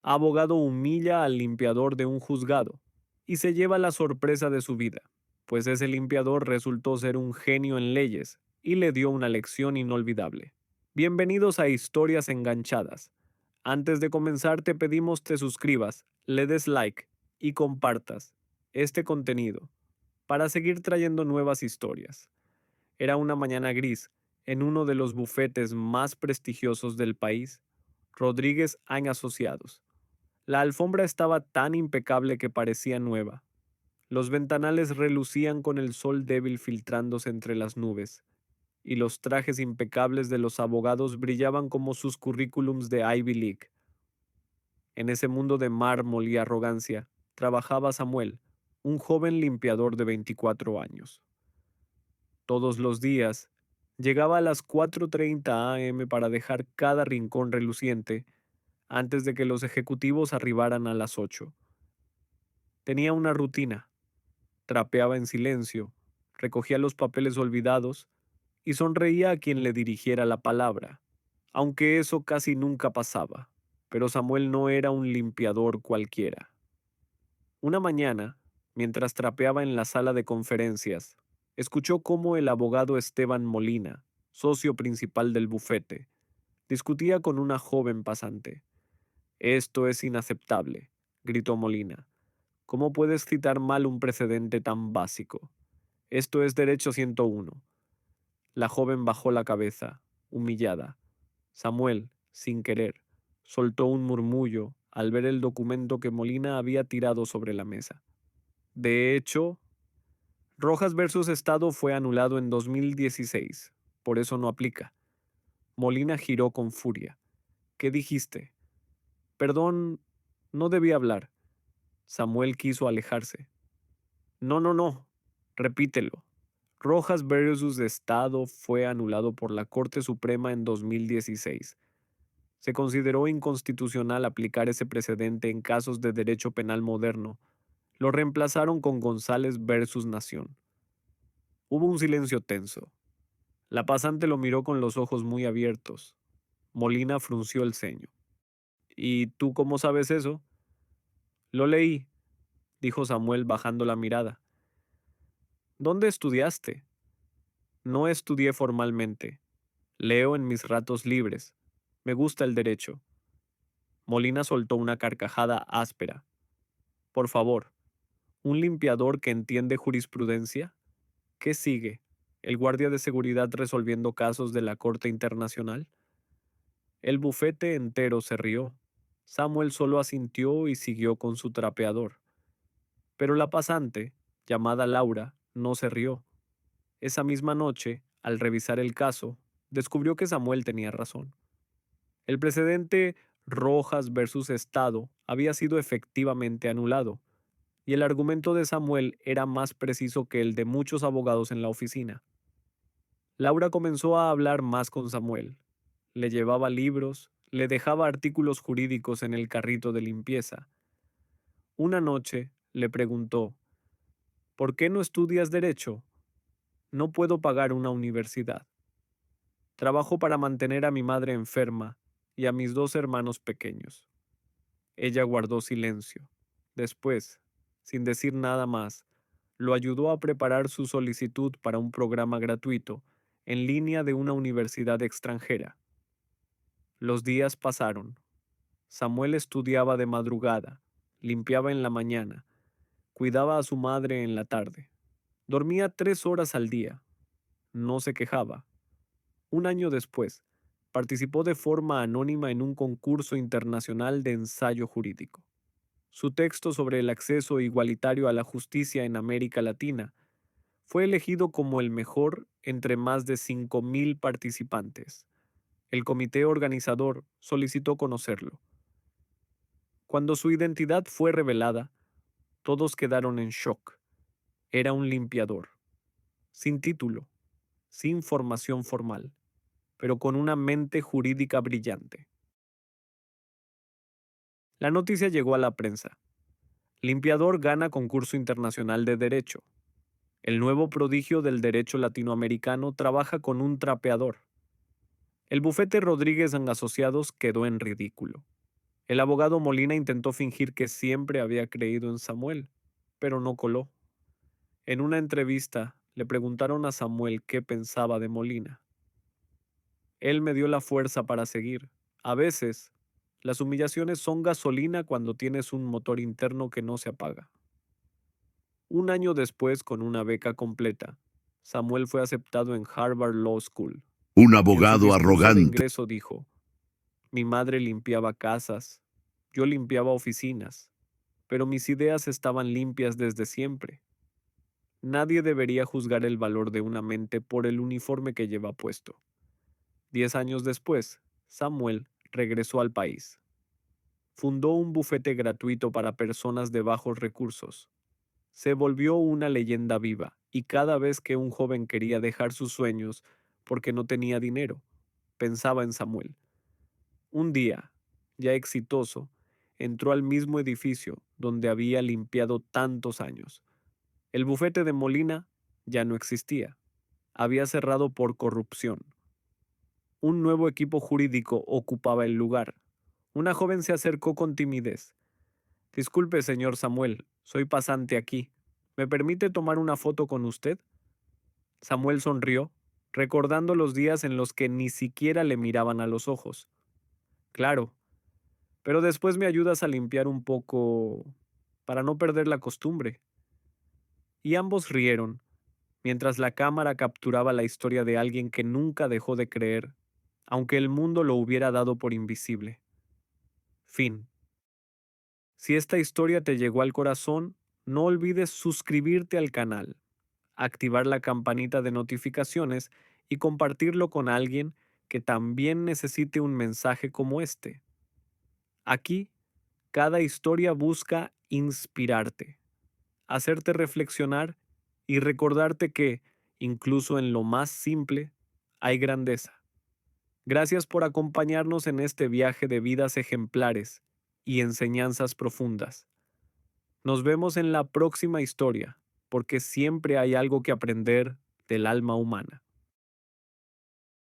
Abogado humilla al limpiador de un juzgado y se lleva la sorpresa de su vida, pues ese limpiador resultó ser un genio en leyes y le dio una lección inolvidable. Bienvenidos a Historias Enganchadas. Antes de comenzar te pedimos te suscribas, le des like y compartas este contenido para seguir trayendo nuevas historias. Era una mañana gris en uno de los bufetes más prestigiosos del país, Rodríguez and Asociados. La alfombra estaba tan impecable que parecía nueva. Los ventanales relucían con el sol débil filtrándose entre las nubes, y los trajes impecables de los abogados brillaban como sus currículums de Ivy League. En ese mundo de mármol y arrogancia, trabajaba Samuel, un joven limpiador de 24 años. Todos los días, llegaba a las 4:30 am para dejar cada rincón reluciente antes de que los ejecutivos arribaran a las 8. Tenía una rutina: trapeaba en silencio, recogía los papeles olvidados y sonreía a quien le dirigiera la palabra, aunque eso casi nunca pasaba. Pero Samuel no era un limpiador cualquiera. Una mañana, mientras trapeaba en la sala de conferencias, escuchó cómo el abogado Esteban Molina, socio principal del bufete, discutía con una joven pasante. «Esto es inaceptable», gritó Molina. «¿Cómo puedes citar mal un precedente tan básico? Esto es Derecho 101». La joven bajó la cabeza, humillada. Samuel, sin querer, soltó un murmullo al ver el documento que Molina había tirado sobre la mesa. De hecho, Rojas versus Estado fue anulado en 2016. Por eso no aplica. Molina giró con furia. «¿Qué dijiste?» «Perdón, no debí hablar». Samuel quiso alejarse. «No, no, no. Repítelo. Rojas versus Estado fue anulado por la Corte Suprema en 2016. Se consideró inconstitucional aplicar ese precedente en casos de derecho penal moderno. Lo reemplazaron con González versus Nación». Hubo un silencio tenso. La pasante lo miró con los ojos muy abiertos. Molina frunció el ceño. «¿Y tú cómo sabes eso?» «Lo leí», dijo Samuel bajando la mirada. «¿Dónde estudiaste?» «No estudié formalmente. Leo en mis ratos libres. Me gusta el derecho». Molina soltó una carcajada áspera. «Por favor, ¿un limpiador que entiende jurisprudencia? ¿Qué sigue? ¿El guardia de seguridad resolviendo casos de la Corte Internacional?» El bufete entero se rió. Samuel solo asintió y siguió con su trapeador. Pero la pasante, llamada Laura, no se rió. Esa misma noche, al revisar el caso, descubrió que Samuel tenía razón. El precedente Rojas versus Estado había sido efectivamente anulado, y el argumento de Samuel era más preciso que el de muchos abogados en la oficina. Laura comenzó a hablar más con Samuel. Le llevaba libros, le dejaba artículos jurídicos en el carrito de limpieza. Una noche le preguntó: «¿Por qué no estudias derecho?» «No puedo pagar una universidad. Trabajo para mantener a mi madre enferma y a mis 2 hermanos pequeños». Ella guardó silencio. Después, sin decir nada más, lo ayudó a preparar su solicitud para un programa gratuito en línea de una universidad extranjera. Los días pasaron. Samuel estudiaba de madrugada, limpiaba en la mañana, cuidaba a su madre en la tarde. Dormía 3 horas al día. No se quejaba. Un año después, participó de forma anónima en un concurso internacional de ensayo jurídico. Su texto sobre el acceso igualitario a la justicia en América Latina fue elegido como el mejor entre más de 5.000 participantes. El comité organizador solicitó conocerlo. Cuando su identidad fue revelada, todos quedaron en shock. Era un limpiador, sin título, sin formación formal, pero con una mente jurídica brillante. La noticia llegó a la prensa. Limpiador gana concurso internacional de derecho. El nuevo prodigio del derecho latinoamericano trabaja con un trapeador. El bufete Rodríguez and Asociados quedó en ridículo. El abogado Molina intentó fingir que siempre había creído en Samuel, pero no coló. En una entrevista, le preguntaron a Samuel qué pensaba de Molina. Él me dio la fuerza para seguir. A veces, las humillaciones son gasolina cuando tienes un motor interno que no se apaga. Un año después, con una beca completa, Samuel fue aceptado en Harvard Law School. Un En su abogado discurso de arrogante. ingreso dijo: mi madre limpiaba casas, yo limpiaba oficinas, pero mis ideas estaban limpias desde siempre. Nadie debería juzgar el valor de una mente por el uniforme que lleva puesto. 10 años después, Samuel regresó al país. Fundó un bufete gratuito para personas de bajos recursos. Se volvió una leyenda viva y cada vez que un joven quería dejar sus sueños porque no tenía dinero, pensaba en Samuel. Un día, ya exitoso, entró al mismo edificio donde había limpiado tantos años. El bufete de Molina ya no existía. Había cerrado por corrupción. Un nuevo equipo jurídico ocupaba el lugar. Una joven se acercó con timidez. Disculpe, señor Samuel, soy pasante aquí. ¿Me permite tomar una foto con usted? Samuel sonrió, recordando los días en los que ni siquiera le miraban a los ojos. Claro, pero después me ayudas a limpiar un poco para no perder la costumbre. Y ambos rieron, mientras la cámara capturaba la historia de alguien que nunca dejó de creer, aunque el mundo lo hubiera dado por invisible. Fin. Si esta historia te llegó al corazón, no olvides suscribirte al canal, activar la campanita de notificaciones y compartirlo con alguien que también necesite un mensaje como este. Aquí, cada historia busca inspirarte, hacerte reflexionar y recordarte que, incluso en lo más simple, hay grandeza. Gracias por acompañarnos en este viaje de vidas ejemplares y enseñanzas profundas. Nos vemos en la próxima historia, porque siempre hay algo que aprender del alma humana.